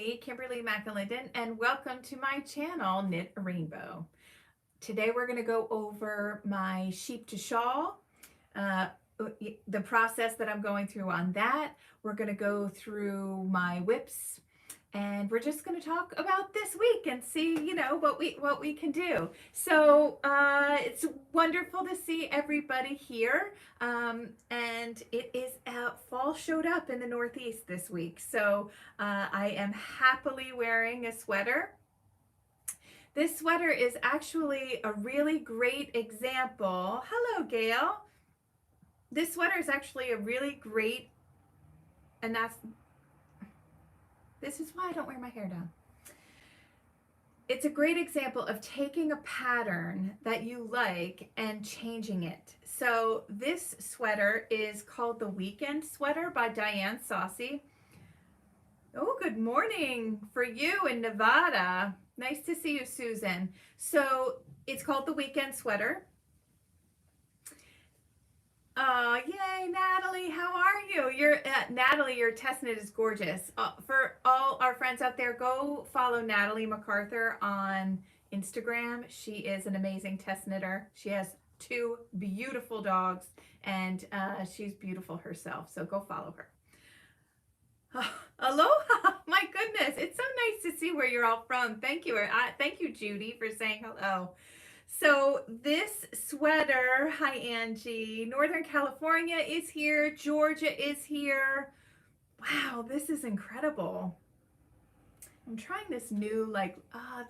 me, Kimberly McAlinden, and welcome to my channel, Knit a Rainbow. Today we're going to go over my sheep to shawl, uh, the process that I'm going through on that. We're going to go through my whips, and we're just going to talk about this week and see, what we can do. So it's wonderful to see everybody here, and it is fall showed up in the Northeast this week. So I am happily wearing a sweater. This sweater is actually a really great example. Hello, Gail. This sweater is actually a really great, and this is why I don't wear my hair down. It's a great example of taking a pattern that you like and changing it. So this sweater is called the Weekend Sweater by Diane Saucy. Oh, good morning for you in Nevada. Nice to see you, Susan. So it's called the Weekend Sweater. Oh, yay, Natalie, how are you? Natalie, your test knit is gorgeous. For all our friends out there, go follow Natalie MacArthur on Instagram. She is an amazing test knitter. She has 2 beautiful dogs, and she's beautiful herself, so go follow her. Aloha, my goodness, it's so nice to see where you're all from. Thank you. Thank you, Judy, for saying hello. So this sweater, hi Angie, Northern California is here, Georgia is here. Wow, this is incredible. I'm trying this new,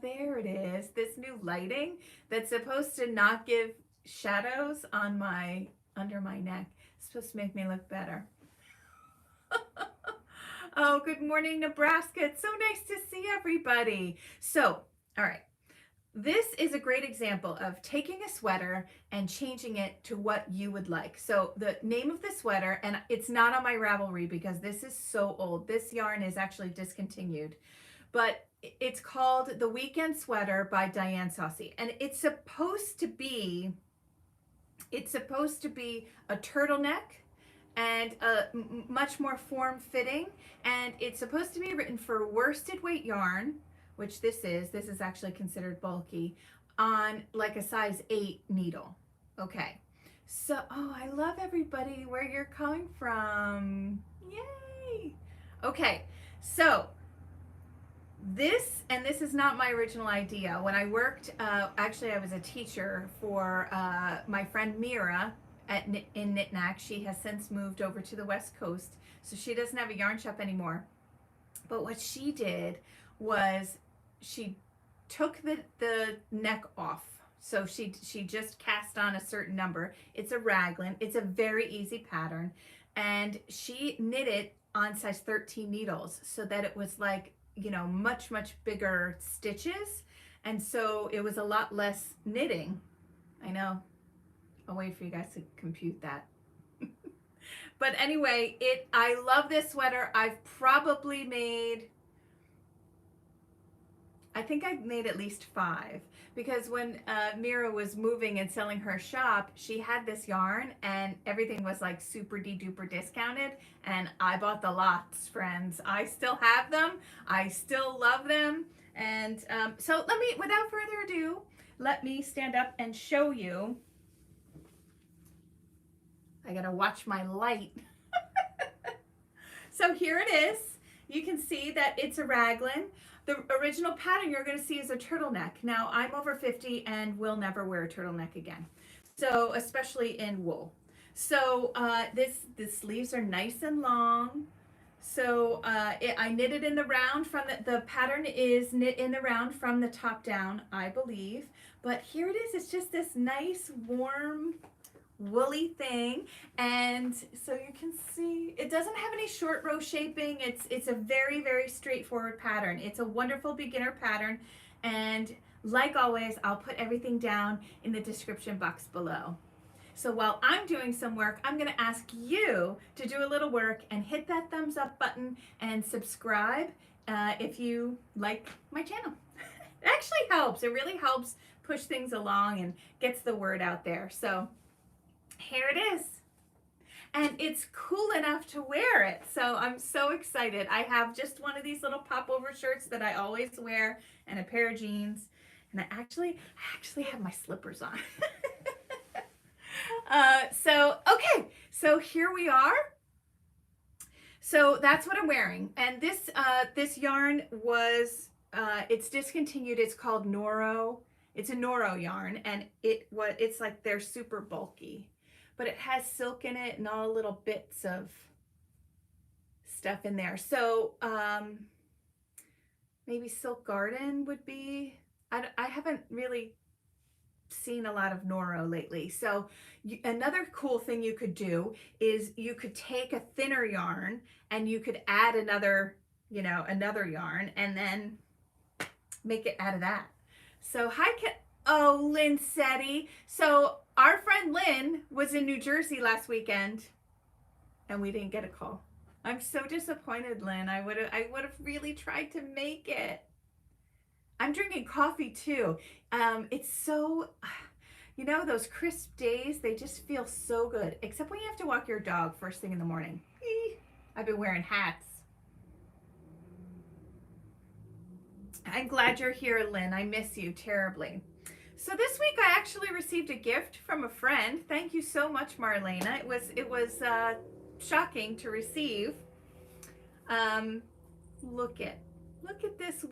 there it is, this new lighting that's supposed to not give shadows on under my neck. It's supposed to make me look better. Oh, good morning, Nebraska. It's so nice to see everybody. So, all right. This is a great example of taking a sweater and changing it to what you would like. So the name of the sweater, and it's not on my Ravelry because this is so old. This yarn is actually discontinued, but it's called The Weekend Sweater by Diane Saucy. And it's supposed to be a turtleneck and much more form-fitting. And it's supposed to be written for worsted weight yarn, which this is actually considered bulky, on like a size 8 needle. Okay, so, oh, I love everybody where you're coming from. Yay! Okay, so this is not my original idea. When I worked, actually I was a teacher for my friend Mira in Knit-Knack. She has since moved over to the West Coast, so she doesn't have a yarn shop anymore. But what she did was she took the neck off. So she just cast on a certain number. It's a raglan. It's a very easy pattern. And she knit it on size 13 needles so that it was like, much, much bigger stitches. And so it was a lot less knitting. I know. I'll wait for you guys to compute that. But anyway, I love this sweater. I've probably made, I think I've made at least 5, because when Mira was moving and selling her shop, she had this yarn and everything was like super duper discounted, and I bought the lots, friends. I still have them. I still love them. And so without further ado, let me stand up and show you. I gotta watch my light. So here it is. You can see that it's a raglan. The original pattern you're going to see is a turtleneck. Now, I'm over 50 and will never wear a turtleneck again. So, especially in wool. So, the sleeves are nice and long. So, I knit it in the round from the pattern is knit in the round from the top down, I believe. But here it is. It's just this nice, warm, woolly thing, and so you can see it doesn't have any short row shaping. It's a very, very straightforward pattern. It's a wonderful beginner pattern, and like always, I'll put everything down in the description box below. So while I'm doing some work, I'm going to ask you to do a little work and hit that thumbs up button and subscribe if you like my channel. It actually helps. It really helps push things along and gets the word out there. So here it is. and it's cool enough to wear it. So I'm so excited. I have just one of these little popover shirts that I always wear and a pair of jeans. And I actually have my slippers on. Okay, so here we are. So that's what I'm wearing. And this yarn was, it's discontinued. It's called Noro. It's a Noro yarn, and it's like they're super bulky, but it has silk in it and all little bits of stuff in there. So maybe Silk Garden would be, I haven't really seen a lot of Noro lately. So another cool thing you could do is you could take a thinner yarn and you could add another yarn and then make it out of that. So oh, Lynn Setti. So our friend Lynn was in New Jersey last weekend and we didn't get a call. I'm so disappointed, Lynn. I would have really tried to make it. I'm drinking coffee too. It's so, those crisp days, they just feel so good. Except when you have to walk your dog first thing in the morning. I've been wearing hats. I'm glad you're here, Lynn. I miss you terribly. So this week I actually received a gift from a friend. Thank you so much, Marlena. It was shocking to receive. Look at this.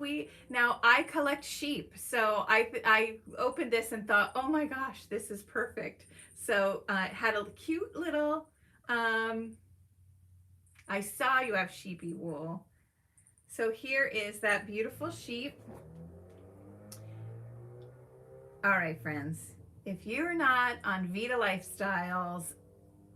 Now I collect sheep, so I opened this and thought, oh my gosh, this is perfect. So it had a cute little, I saw you have sheepy wool. So here is that beautiful sheep. All right, friends, if you're not on Vita Lifestyles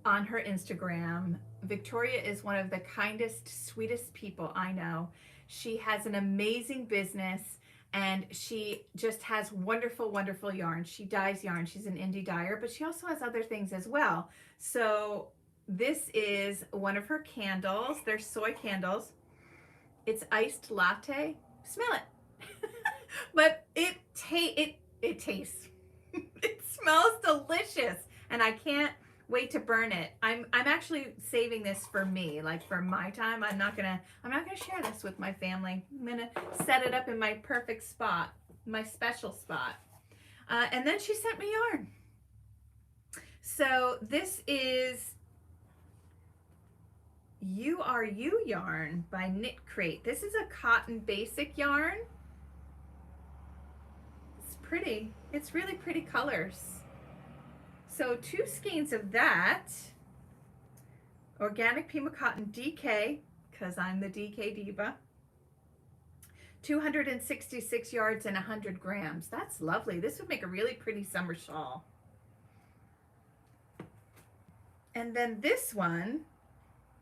on her Instagram, Victoria is one of the kindest, sweetest people I know. She has an amazing business and she just has wonderful, wonderful yarn. She dyes yarn. She's an indie dyer, but she also has other things as well. So this is one of her candles. They're soy candles. It's iced latte. Smell it. But it tastes. It smells delicious, and I can't wait to burn it. I'm actually saving this for me, like for my time. I'm not gonna share this with my family. I'm gonna set it up in my perfect spot, my special spot. And then she sent me yarn. So this is You Are You yarn by Knit Crate. This is a cotton basic yarn. It's pretty. It's really pretty colors. So 2 skeins of that. Organic Pima Cotton DK, because I'm the DK diva. 266 yards and 100 grams. That's lovely. This would make a really pretty summer shawl. And then this one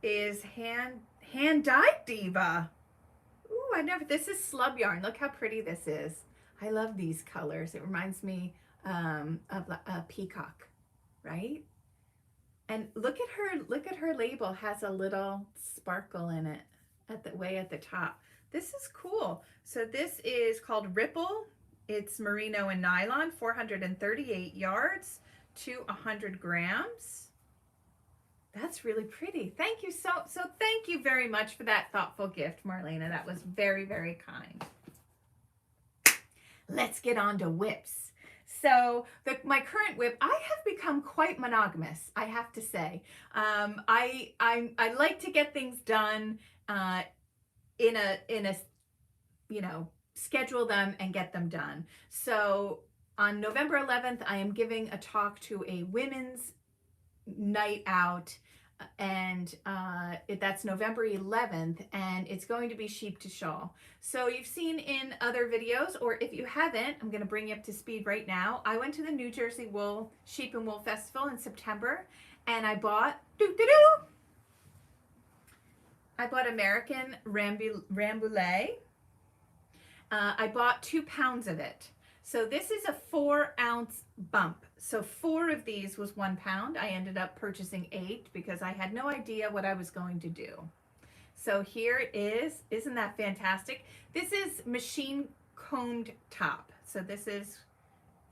is hand dyed diva. Ooh, this is slub yarn. Look how pretty this is. I love these colors. It reminds me of a peacock, right? And look at her label, has a little sparkle in it way at the top. This is cool. So this is called Ripple. It's merino and nylon, 438 yards to 100 grams. That's really pretty. Thank you so thank you very much for that thoughtful gift, Marlena. That was very, very kind. Let's get on to whips. So my current whip, I have become quite monogamous, I have to say. I like to get things done in a schedule them and get them done. So on November 11th, I am giving a talk to a women's night out, and that's November 11th, and it's going to be sheep to shawl. So you've seen in other videos, or if you haven't, I'm going to bring you up to speed right now. I went to the New Jersey Sheep and Wool Festival in September, and I bought American Rambouillet. I bought 2 pounds of it. So this is a 4-ounce bump. So 4 of these was 1 pound. I ended up purchasing 8 because I had no idea what I was going to do. So here it is. Isn't that fantastic? This is machine combed top. So this is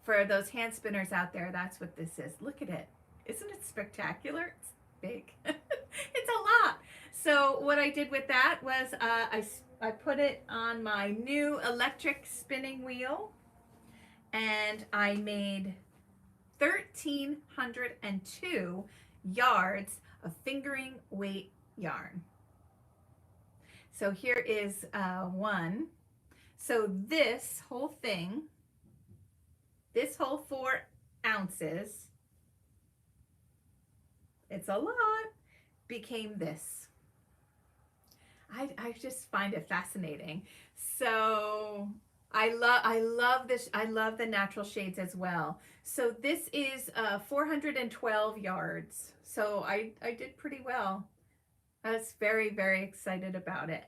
for those hand spinners out there. That's what this is. Look at it. Isn't it spectacular? big. It's a lot. So what I did with that was I put it on my new electric spinning wheel, and I made 1,302 yards of fingering weight yarn. So here is one. So this whole thing, this whole 4 ounces, it's a lot, became this. I just find it fascinating. So I love this. I love the natural shades as well. So this is 412 yards. So I did pretty well. I was very, very excited about it.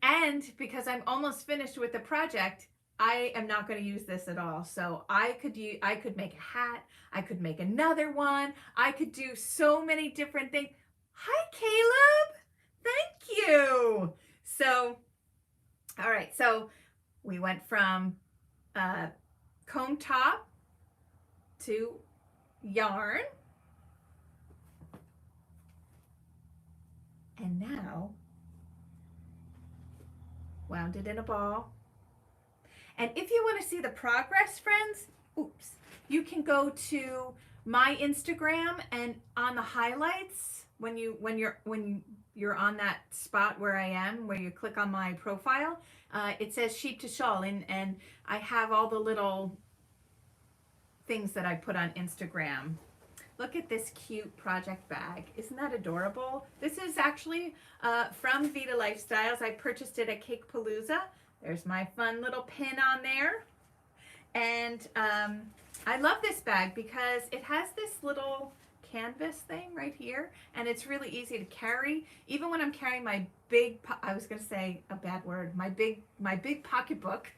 And because I'm almost finished with the project, I am not going to use this at all. So I could make a hat. I could make another one. I could do so many different things. Hi, Caleb. Thank you. So, all right. So we went from comb top to yarn. And now wound it in a ball. And if you want to see the progress, friends, you can go to my Instagram, and on the highlights, when you're on that spot where I am, where you click on my profile, it says Sheep to Shawl, and I have all the little things that I put on Instagram. Look at this cute project bag. Isn't that adorable? This is actually from Vita Lifestyles. I purchased it at Cake Palooza. There's my fun little pin on there. And I love this bag because it has this little canvas thing right here, and it's really easy to carry. Even when I'm carrying my big, I was going to say a bad word, my big pocketbook,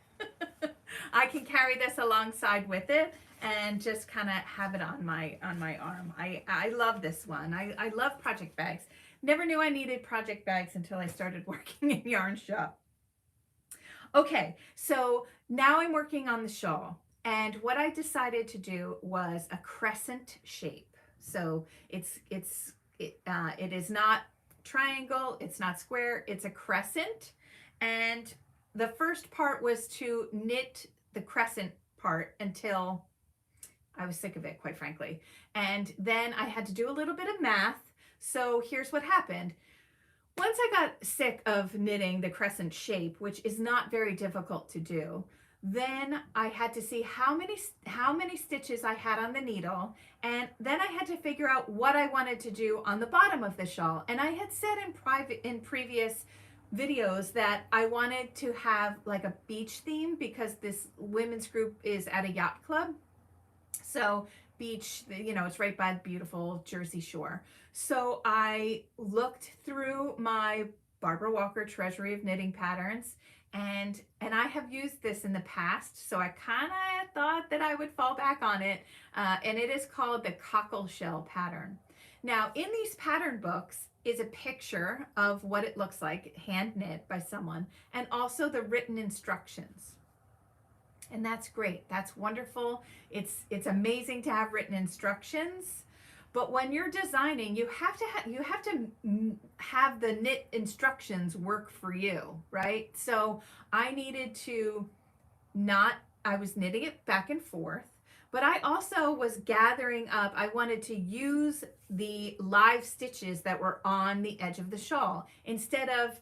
I can carry this alongside with it and just kind of have it on my arm. I love this one. I love project bags. Never knew I needed project bags until I started working in Yarn Shop. Okay, so now I'm working on the shawl, and what I decided to do was a crescent shape. So it is not triangle, it's not square, it's a crescent. And the first part was to knit the crescent part until I was sick of it, quite frankly. And then I had to do a little bit of math. So here's what happened. Once I got sick of knitting the crescent shape, which is not very difficult to do, then I had to see how many stitches I had on the needle, and then I had to figure out what I wanted to do on the bottom of the shawl. And I had said in previous videos that I wanted to have like a beach theme because this women's group is at a yacht club. So beach, it's right by the beautiful Jersey Shore. So I looked through my Barbara Walker Treasury of Knitting Patterns, and I have used this in the past, so I kind of thought that I would fall back on it, and it is called the cockle shell pattern. Now, in these pattern books is a picture of what it looks like, hand knit by someone, and also the written instructions. And that's great. That's wonderful. It's amazing to have written instructions. But when you're designing, you have to have the knit instructions work for you, right? So I needed to I was knitting it back and forth, but I also was gathering up. I wanted to use the live stitches that were on the edge of the shawl instead of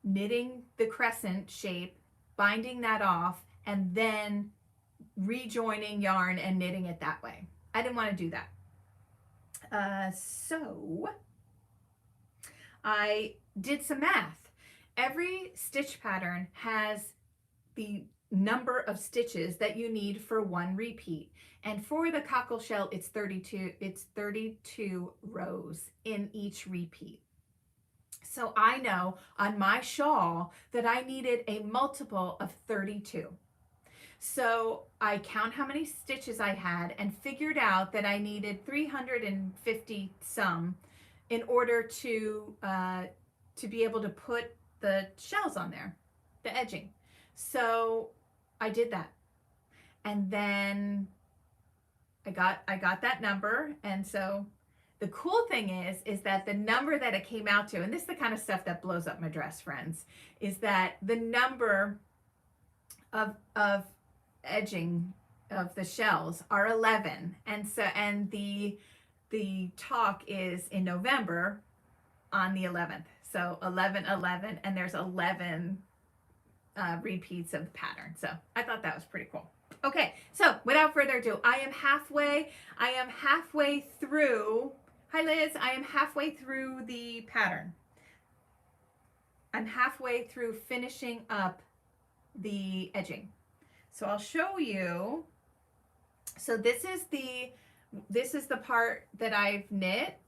knitting the crescent shape, binding that off, and then rejoining yarn and knitting it that way. I didn't want to do that. So I did some math. Every stitch pattern has the number of stitches that you need for one repeat. And for the cockle shell, it's 32 rows in each repeat. So I know on my shawl that I needed a multiple of 32. So I count how many stitches I had and figured out that I needed 350 some in order to be able to put the shells on there, the edging. So I did that, and then I got that number, and so The cool thing is that the number that it came out to, and this is the kind of stuff that blows up my dress, friends, is that the number of edging of the shells are 11. And so, and the talk is in November on the 11th. So 11, 11, and there's 11 repeats of the pattern. So I thought that was pretty cool. Okay, so without further ado, I am halfway through. Hi Liz, I am halfway through the pattern. I'm halfway through finishing up the edging. So I'll show you. So this is the part that I've knit.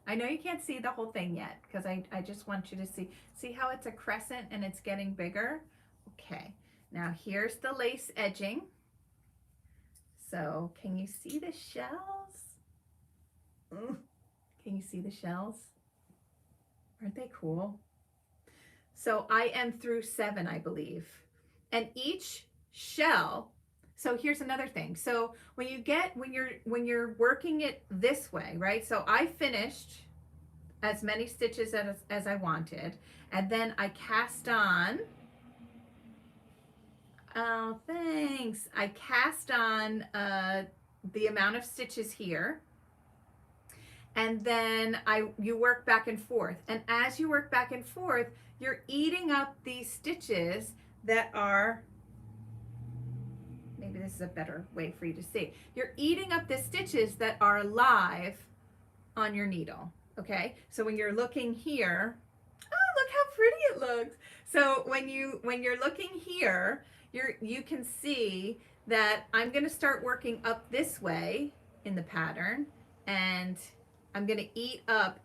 I know you can't see the whole thing yet because I just want you to see how it's a crescent and it's getting bigger. Okay, now here's the lace edging. So can you see the shells? Can you see the shells? Aren't they cool? So I am through 7, I believe. And each shell, so here's another thing. So when you're working it this way, right? So I finished as many stitches as I wanted, and then I cast on, oh, thanks. I cast on the amount of stitches here, and then you work back and forth. And as you work back and forth, you're eating up these stitches that are, maybe this is a better way for you to see. You're eating up the stitches that are live on your needle, okay? So when you're looking here, oh, look how pretty it looks. So when you're looking here, you can see that I'm gonna start working up this way in the pattern, and I'm gonna eat up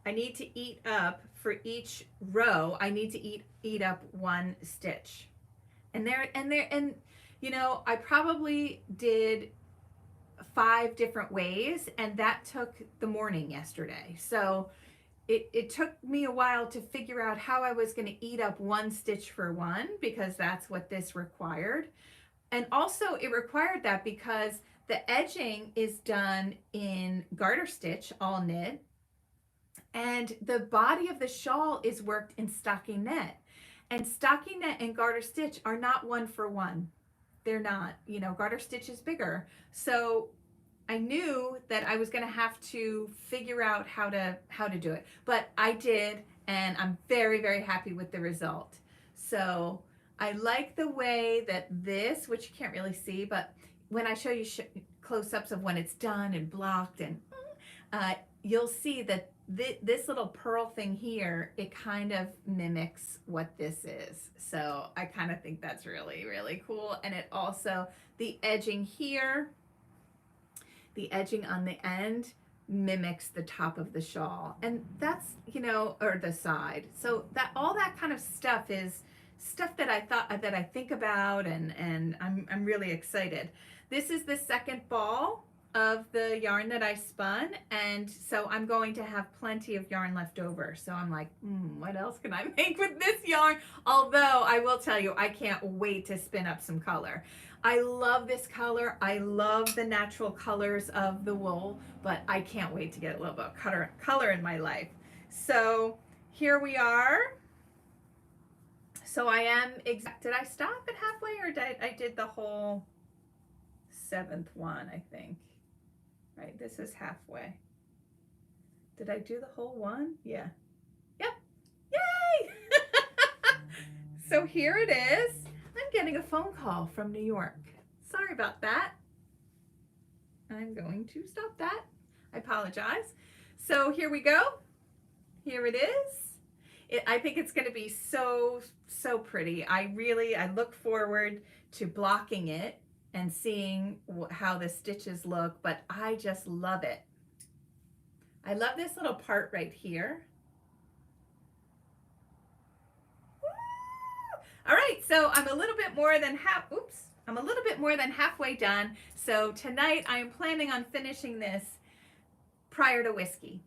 I need to eat up for each row, I need to eat up 1 stitch. And you know, I probably did 5 different ways, and that took the morning yesterday. So it took me a while to figure out how I was going to eat up 1 stitch for 1, because that's what this required. And also it required that because the edging is done in garter stitch, all knit, and the body of the shawl is worked in stockinette. And stockinette and garter stitch are not 1 for 1. They're not, you know, garter stitch is bigger. So I knew that I was going to have to figure out how to do it, but I did, and I'm very, very happy with the result. So I like the way that this, which you can't really see, but when I show you close-ups of when it's done and blocked, and you'll see that this little pearl thing here, it kind of mimics what this is. So I kind of think that's really, really cool. And it also, the edging here, the edging on the end mimics the top of the shawl. And that's, you know, or the side. So that all that kind of stuff is stuff that I think about, and I'm really excited. This is the second ball of the yarn that I spun, and so I'm going to have plenty of yarn left over. So I'm like, what else can I make with this yarn? Although I will tell you, I can't wait to spin up some color. I love this color. I love the natural colors of the wool, but I can't wait to get a little bit of color in my life. So here we are. So I am did I stop at halfway, or I did the whole 7th one, I think. Right, this is halfway. Did I do the whole one? Yeah. Yep. Yay! So here it is. I'm getting a phone call from New York. Sorry about that. I'm going to stop that. I apologize. So here we go. Here it is. I think it's going to be so pretty. I look forward to blocking it and seeing how the stitches look, but I just love it. I love this little part right here. Woo! All right, so I'm a little bit more than halfway done. So tonight I am planning on finishing this prior to whiskey.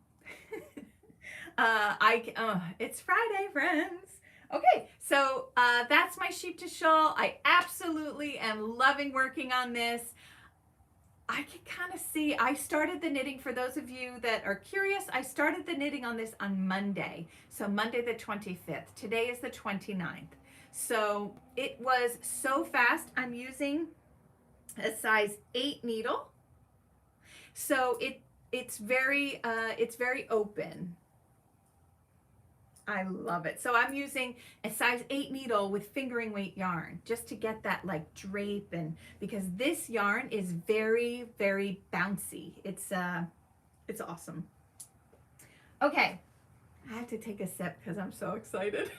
It's Friday, friends. Okay, so that's my sheep to shawl. I absolutely am loving working on this. I can kind of see, I started the knitting, for those of you that are curious, I started the knitting on this on Monday. So Monday the 25th. Today is the 29th. So it was so fast. I'm using a size 8 needle. So it's very open. I love it. So I'm using a size 8 needle with fingering weight yarn just to get that like drape, and because this yarn is very, very bouncy. It's awesome. Okay, I have to take a sip because I'm so excited.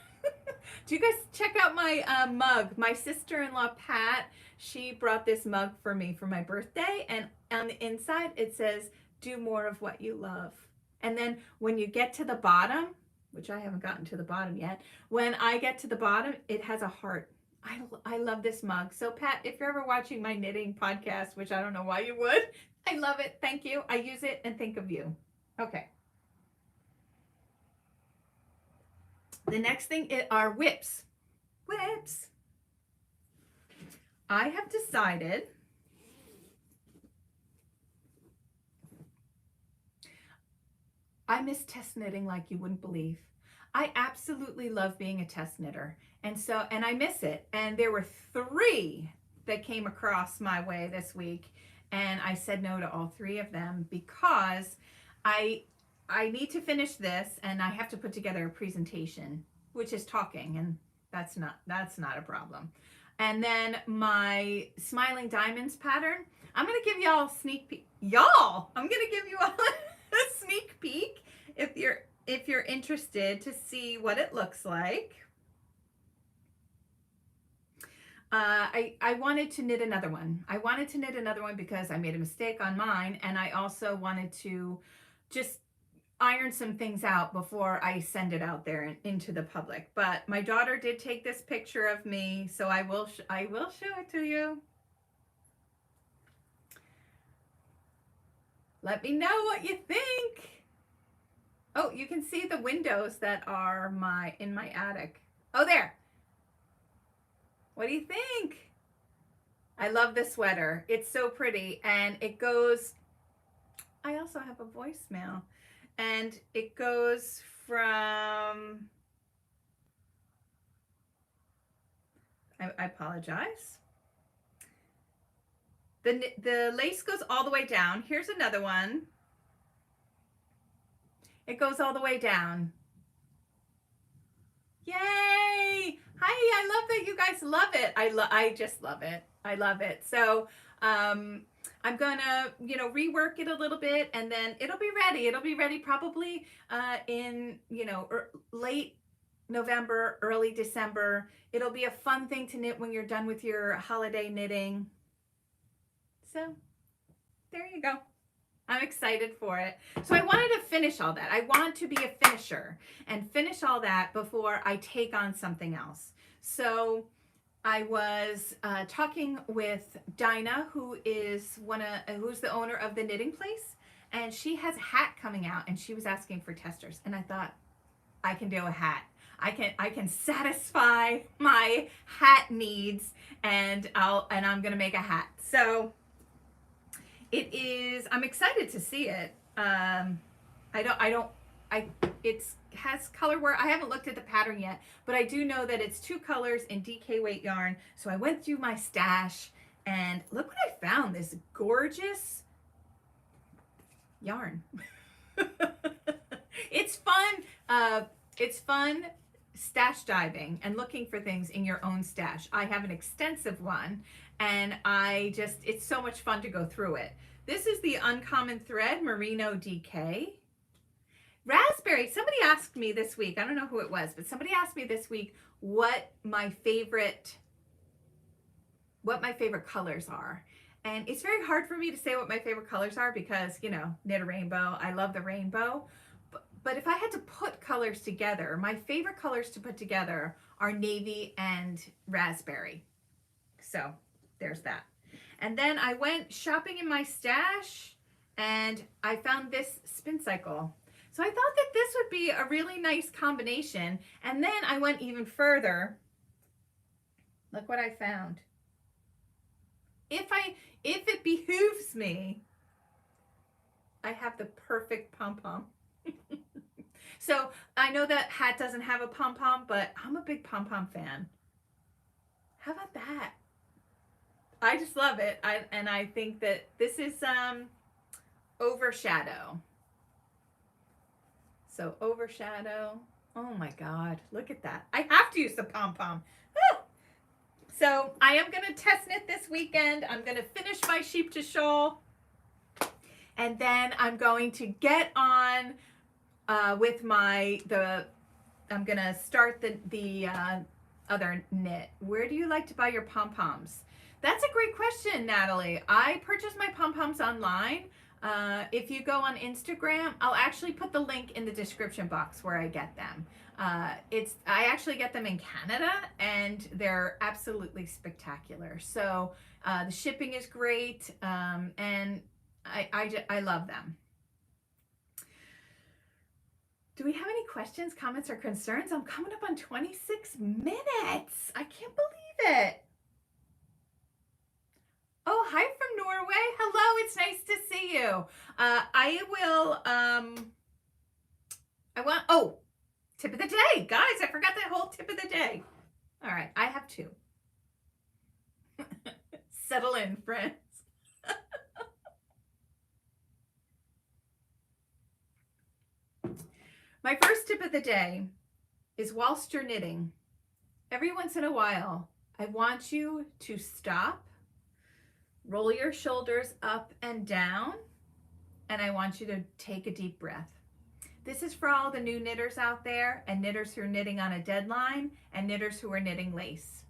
Do you guys check out my mug? My sister-in-law, Pat, she brought this mug for me for my birthday, and on the inside it says, do more of what you love. And then when you get to the bottom, which I haven't gotten to the bottom yet, when I get to the bottom, it has a heart. I love this mug. So Pat, if you're ever watching my knitting podcast, which I don't know why you would, I love it. Thank you. I use it and think of you. Okay. The next thing are whips. Whips. I have decided I miss test knitting like you wouldn't believe. I absolutely love being a test knitter. And I miss it. And there were 3 that came across my way this week. And I said no to all 3 of them because I need to finish this, and I have to put together a presentation, which is talking, and that's not a problem. And then my Smiling Diamonds pattern, I'm going to give y'all a sneak peek. I'm going to give you all a sneak peek if you're interested to see what it looks like. I wanted to knit another one. I wanted to knit another one because I made a mistake on mine, and I also wanted to just iron some things out before I send it out there and into the public. But my daughter did take this picture of me, so I will show it to you. Let me know what you think. Oh, you can see the windows that are in my attic. Oh, there. What do you think? I love the sweater. It's so pretty, and it goes, I also have a voicemail, and it goes from, I apologize. The lace goes all the way down. Here's another one. It goes all the way down. Yay! Hi, I love that you guys love it. I just love it. I love it. So I'm gonna, rework it a little bit, and then it'll be ready. It'll be ready probably in, late November, early December. It'll be a fun thing to knit when you're done with your holiday knitting. So there you go. I'm excited for it. So I wanted to finish all that. I want to be a finisher and finish all that before I take on something else. So I was talking with Dinah, who's the owner of the knitting place, and she has a hat coming out, and she was asking for testers, and I thought, I can do a hat. I can satisfy my hat needs, and I'm gonna make a hat. So I'm excited to see it. It has color work. I haven't looked at the pattern yet, but I do know that it's 2 colors in DK weight yarn. So I went through my stash, and look what I found, this gorgeous yarn. It's fun stash diving and looking for things in your own stash. I have an extensive one, and it's so much fun to go through it. This is the Uncommon Thread Merino DK. Raspberry, somebody asked me this week, I don't know who it was, but somebody asked me this week what my favorite colors are. And it's very hard for me to say what my favorite colors are because, knit a rainbow. I love the rainbow. But if I had to put colors together, my favorite colors to put together are navy and raspberry. So there's that. And then I went shopping in my stash, and I found this spin cycle. So I thought that this would be a really nice combination. And then I went even further. Look what I found. if it behooves me, I have the perfect pom-pom. So I know that hat doesn't have a pom-pom, but I'm a big pom-pom fan. How about that? I just love it. And I think that this is overshadow. So overshadow. Oh my God, look at that. I have to use the pom-pom. Woo! So I am going to test knit this weekend. I'm going to finish my sheep to shawl. And then I'm going to get on with I'm going to start the other knit. Where do you like to buy your pom-poms? That's a great question, Natalie. I purchase my pom-poms online. If you go on Instagram, I'll actually put the link in the description box where I get them. I actually get them in Canada, and they're absolutely spectacular. So the shipping is great, and I love them. Do we have any questions, comments, or concerns? I'm coming up on 26 minutes. I can't believe it. Oh, hi from Norway. Hello, it's nice to see you. Tip of the day. Guys, I forgot that whole tip of the day. All right, I have two. Settle in, friends. My first tip of the day is whilst you're knitting, every once in a while, I want you to stop, roll your shoulders up and down, and I want you to take a deep breath. This is for all the new knitters out there, and knitters who are knitting on a deadline, and knitters who are knitting lace.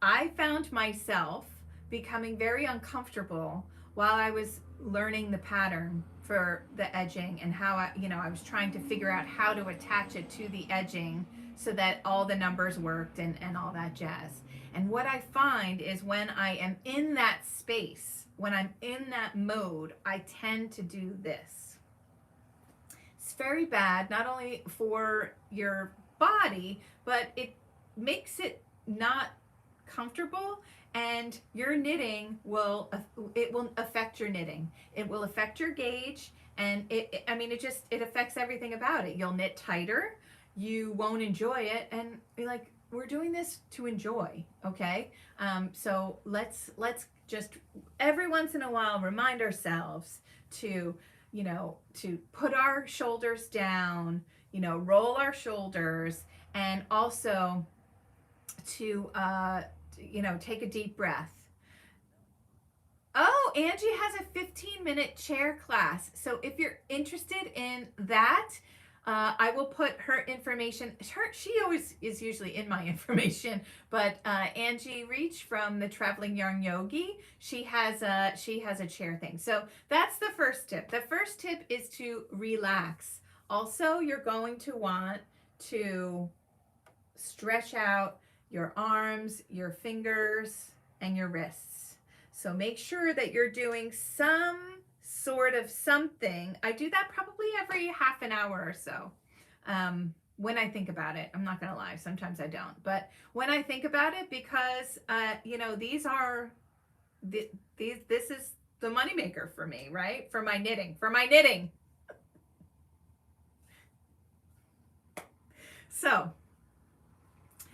I found myself becoming very uncomfortable while I was learning the pattern for the edging, and how I was trying to figure out how to attach it to the edging so that all the numbers worked and all that jazz. And what I find is when I am in that space, when I'm in that mode, I tend to do this. It's very bad, not only for your body, but it makes it not comfortable, and your knitting will affect your knitting. It will affect your gauge, and it affects everything about it. You'll knit tighter, you won't enjoy it, and you're like, we're doing this to enjoy, okay? So let's just every once in a while remind ourselves to put our shoulders down, roll our shoulders, and also to take a deep breath. Oh, Angie has a 15-minute chair class. So if you're interested in that, I will put her information. She always is usually in my information, but Angie Reach from the Traveling Yarn Yogi, she has a chair thing. So that's the first tip. The first tip is to relax. Also, you're going to want to stretch out your arms, your fingers, and your wrists. So make sure that you're doing some sort of something. I do that probably every half an hour or so. When I think about it, I'm not gonna lie, sometimes I don't. But when I think about it, because this is the moneymaker for me, right? For my knitting. So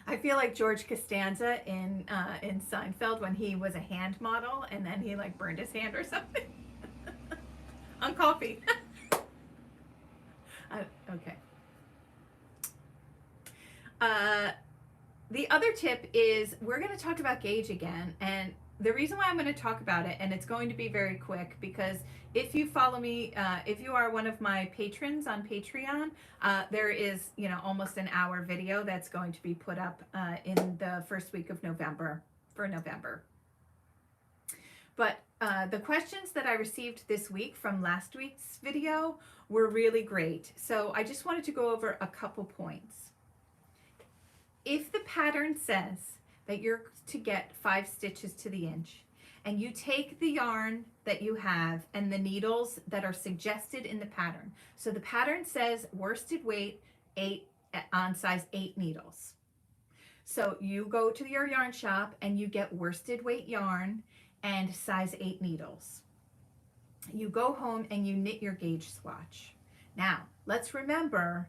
I feel like George Costanza in Seinfeld when he was a hand model and then he like burned his hand or something on coffee. Okay. The other tip is we're going to talk about gauge again, and the reason why I'm going to talk about it, and it's going to be very quick, because if you follow me, if you are one of my patrons on Patreon, there is almost an hour video that's going to be put up in the first week of November, for November. But the questions that I received this week from last week's video were really great, so I just wanted to go over a couple points. If the pattern says that you're to get 5 stitches to the inch, and you take the yarn that you have and the needles that are suggested in the pattern. So the pattern says worsted weight 8 on size 8 needles. So you go to your yarn shop and you get worsted weight yarn, and size 8 needles. You go home and you knit your gauge swatch. Now, let's remember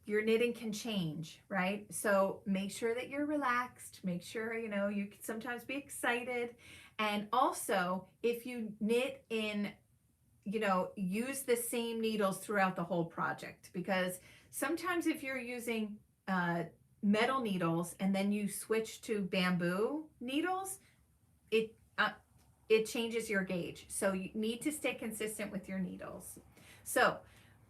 your knitting can change, right? So make sure that you're relaxed. Make sure, you know, you can sometimes be excited. And also, if you knit in, you know, use the same needles throughout the whole project, because sometimes if you're using metal needles and then you switch to bamboo needles, it changes your gauge. So you need to stay consistent with your needles. So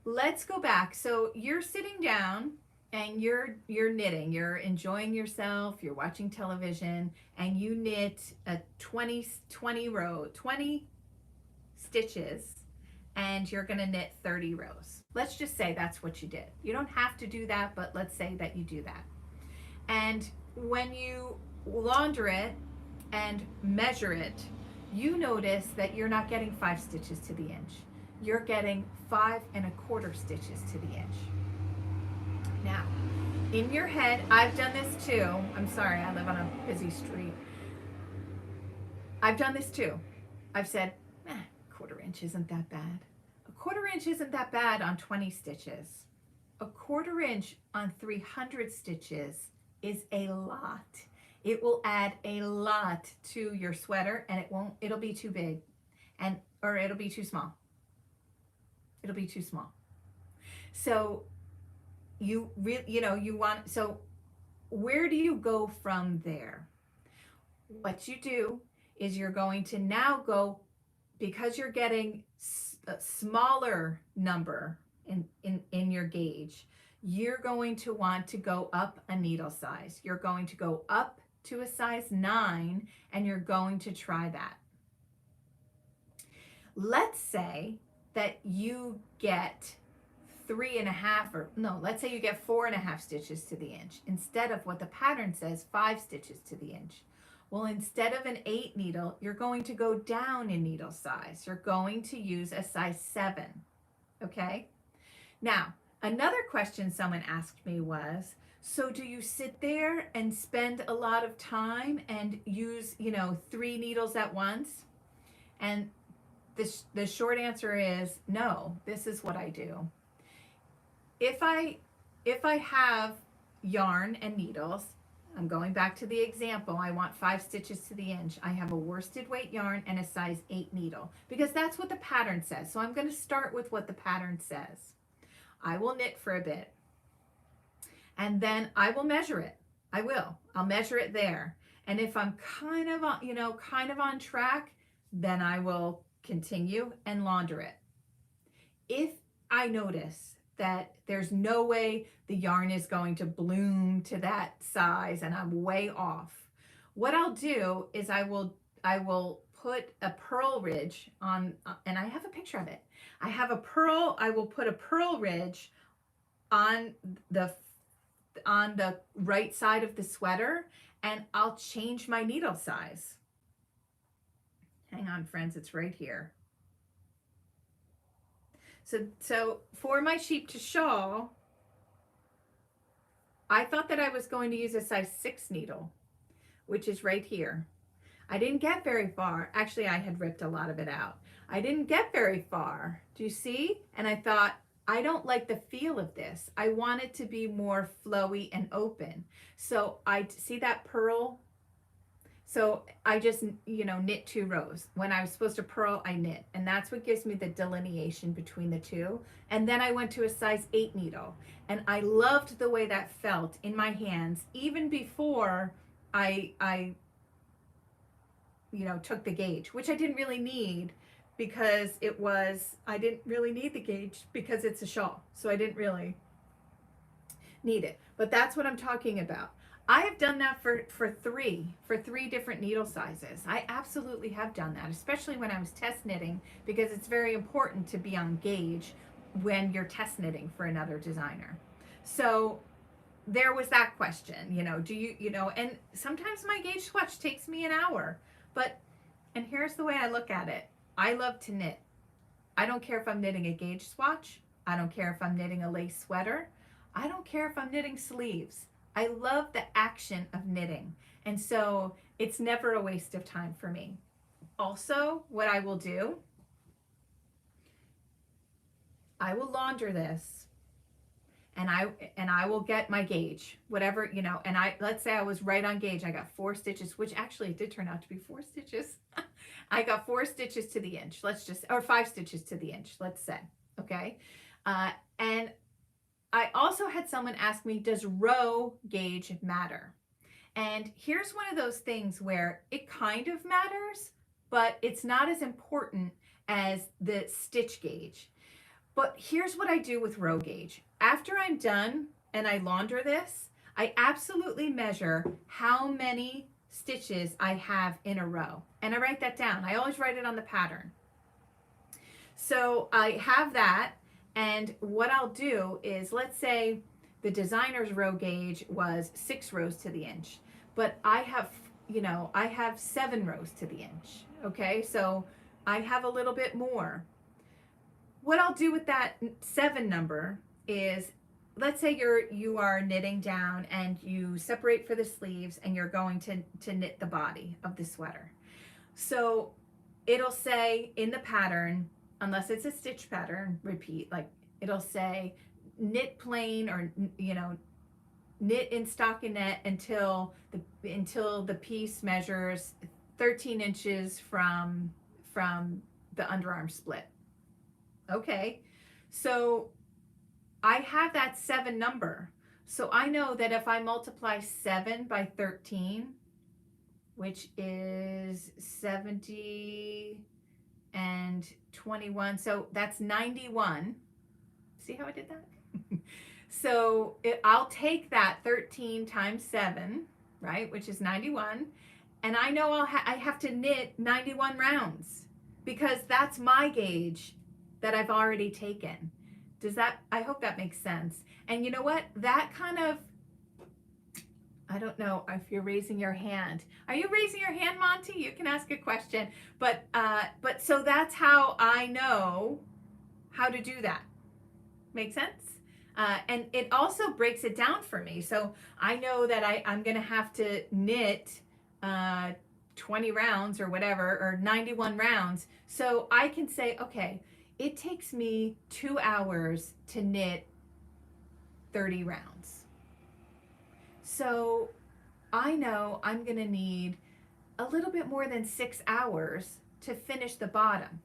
let's go back. So you're sitting down and you're knitting, you're enjoying yourself, you're watching television, and you knit a 20 stitches, and you're going to knit 30 rows. Let's just say that's what you did. You don't have to do that, but let's say that you do that. And when you launder it and measure it, you notice that you're not getting 5 stitches to the inch. You're getting 5 1/4 stitches to the inch. Now, in your head, I've done this too. I'm sorry, I live on a busy street. I've done this too. I've said, 1/4 inch isn't that bad. 1/4 inch isn't that bad on 20 stitches. 1/4 inch on 300 stitches is a lot. It will add a lot to your sweater, and it'll be too big, or it'll be too small. It'll be too small. So so where do you go from there? What you do is you're going to now go, because you're getting a smaller number in your gauge, you're going to want to go up a needle size. You're going to go up to a size 9, and you're going to try that. Let's say that you get let's say you get 4.5 stitches to the inch instead of what the pattern says, 5 stitches to the inch. Well, instead of an 8 needle, you're going to go down in needle size. You're going to use a size 7, okay? Now, another question someone asked me was, so do you sit there and spend a lot of time and use, 3 needles at once? And the short answer is no. This is what I do. If I have yarn and needles, I'm going back to the example, I want 5 stitches to the inch. I have a worsted weight yarn and a size 8 needle, because that's what the pattern says. So I'm going to start with what the pattern says. I will knit for a bit, and then I will measure it. I'll measure it there. And if I'm kind of on track, then I will continue and launder it. If I notice that there's no way the yarn is going to bloom to that size and I'm way off, what I'll do is I will put a purl ridge on, and I have a picture of it. I will put a purl ridge on the right side of the sweater, and I'll change my needle size. Hang on, friends, it's right here. So for my sheep to shawl, I thought that I was going to use a size 6 needle, which is right here. I didn't get very far. Actually, I had ripped a lot of it out. I didn't get very far. Do you see? And I thought, I don't like the feel of this. I want it to be more flowy and open. So I see that purl. So I just, knit 2 rows. When I was supposed to purl, I knit. And that's what gives me the delineation between the two. And then I went to a size 8 needle. And I loved the way that felt in my hands, even before I took the gauge, which I didn't really need, because I didn't really need the gauge because it's a shawl. So I didn't really need it. But that's what I'm talking about. I have done that for three different needle sizes. I absolutely have done that, especially when I was test knitting, because it's very important to be on gauge when you're test knitting for another designer. So there was that question, do you, and sometimes my gauge swatch takes me an hour, and here's the way I look at it. I love to knit. I don't care if I'm knitting a gauge swatch. I don't care if I'm knitting a lace sweater. I don't care if I'm knitting sleeves. I love the action of knitting. And so it's never a waste of time for me. also what I will do, I will launder this, and I will get my gauge, whatever, you know, and let's say I was right on gauge. I got 4 stitches, which actually it did turn out to be 4 stitches. I got 4 stitches to the inch, or 5 stitches to the inch, let's say, okay? And I also had someone ask me, does row gauge matter? And here's one of those things where it kind of matters, but it's not as important as the stitch gauge. But here's what I do with row gauge. After I'm done and I launder this, I absolutely measure how many stitches I have in a row. And I write that down. I always write it on the pattern. So I have that, and what I'll do is, let's say the designer's row gauge was 6 rows to the inch, but I have, you know, I have 7 rows to the inch. Okay, so I have a little bit more. What I'll do with that 7 number is, let's say you are knitting down and you separate for the sleeves and you're going to knit the body of the sweater. So it'll say in the pattern, unless it's a stitch pattern, repeat, like it'll say knit plain, or, you know, knit in stockinette until the piece measures 13 inches from the underarm split. Okay, so I have that 7 number. So I know that if I multiply 7 by 13, which is 70 and 21, so that's 91. See how I did that? So I'll take that 13 times 7, right, which is 91, and I know I have to knit 91 rounds, because that's my gauge that I've already taken. I hope that makes sense. And you know what? That kind of, I don't know if you're raising your hand. Are you raising your hand, Monty? You can ask a question. But so that's how I know how to do that. Make sense? And it also breaks it down for me. So I know that I'm going to have to knit 20 rounds or whatever, or 91 rounds. So I can say, okay, it takes me 2 hours to knit 30 rounds. So I know I'm going to need a little bit more than 6 hours to finish the bottom.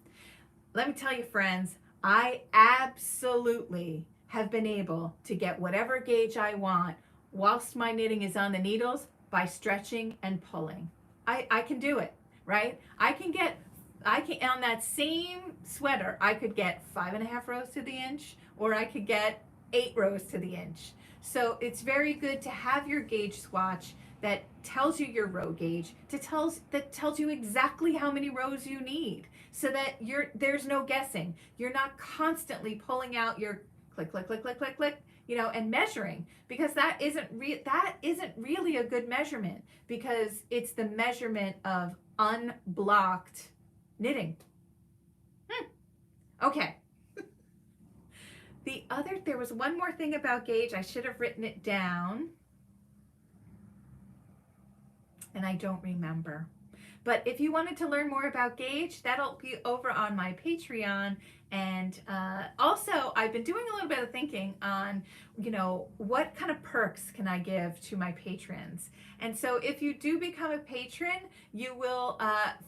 Let me tell you, friends, I absolutely have been able to get whatever gauge I want whilst my knitting is on the needles by stretching and pulling. I can do it, right? I can on that same sweater, I could get 5.5 rows to the inch, or I could get 8 rows to the inch. So it's very good to have your gauge swatch that tells you your row gauge, that tells you exactly how many rows you need, so that there's no guessing. You're not constantly pulling out your click, click, click, click, click, click, you know, and measuring, because that isn't really a good measurement, because it's the measurement of unblocked knitting. Okay. There was one more thing about gauge. I should have written it down, and I don't remember. But if you wanted to learn more about gauge, that'll be over on my Patreon. And also, I've been doing a little bit of thinking on, you know, what kind of perks can I give to my patrons. And so if you do become a patron, you will,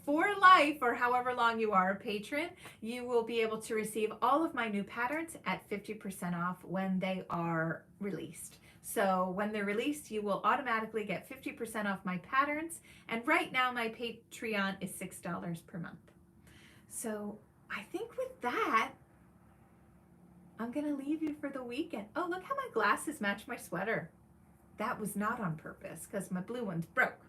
for life, or however long you are a patron, you will be able to receive all of my new patterns at 50% off when they are released. So when they're released, you will automatically get 50% off my patterns. And right now, my Patreon is $6 per month. So I think with that, I'm going to leave you for the weekend. Oh, look how my glasses match my sweater. That was not on purpose, because my blue one's broke.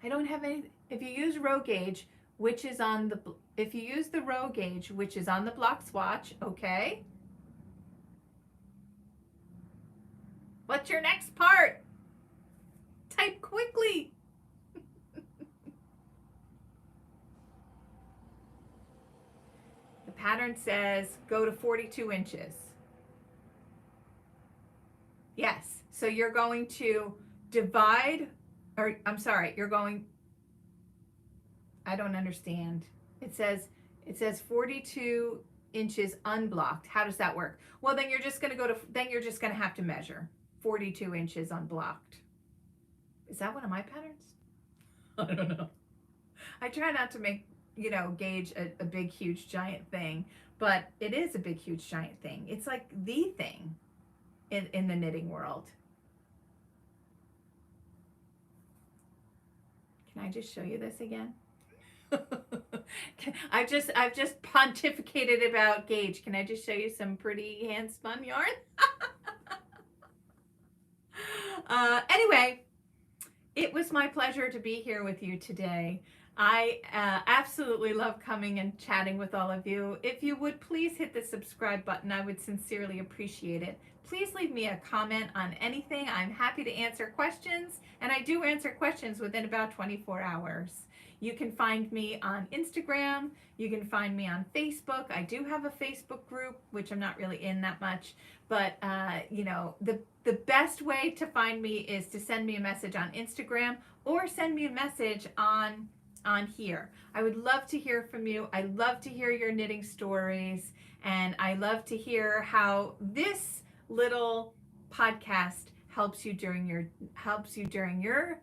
I don't have any. If you use row gauge, which is on the, if you use the row gauge, which is on the block swatch, okay. What's your next part? Type quickly. The pattern says go to 42 inches. Yes, so you're going to divide, or I'm sorry, you're going, I don't understand. It says 42 inches unblocked. How does that work? Well, then you're just going to have to measure 42 inches unblocked. Is that one of my patterns? I don't know. I try not to make, gauge a big, huge, giant thing, but it is a big, huge, giant thing. It's like the thing in the knitting world. Can I just show you this again? I've just pontificated about gauge. Can I just show you some pretty hand spun yarn? Anyway, it was my pleasure to be here with you today. I absolutely love coming and chatting with all of you. If you would please hit the subscribe button, I would sincerely appreciate it. Please leave me a comment on anything. I'm happy to answer questions, and I do answer questions within about 24 hours. You can find me on Instagram. You can find me on Facebook. I do have a Facebook group, which I'm not really in that much, but the best way to find me is to send me a message on Instagram or send me a message on here. I would love to hear from you. I love to hear your knitting stories, and I love to hear how this little podcast helps you during your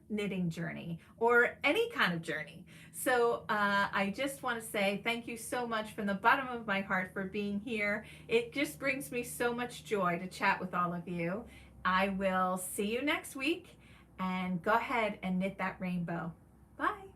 knitting journey or any kind of journey. So I just want to say thank you so much from the bottom of my heart for being here. It just brings me so much joy to chat with all of you. I will see you next week, and go ahead and knit that rainbow. Bye.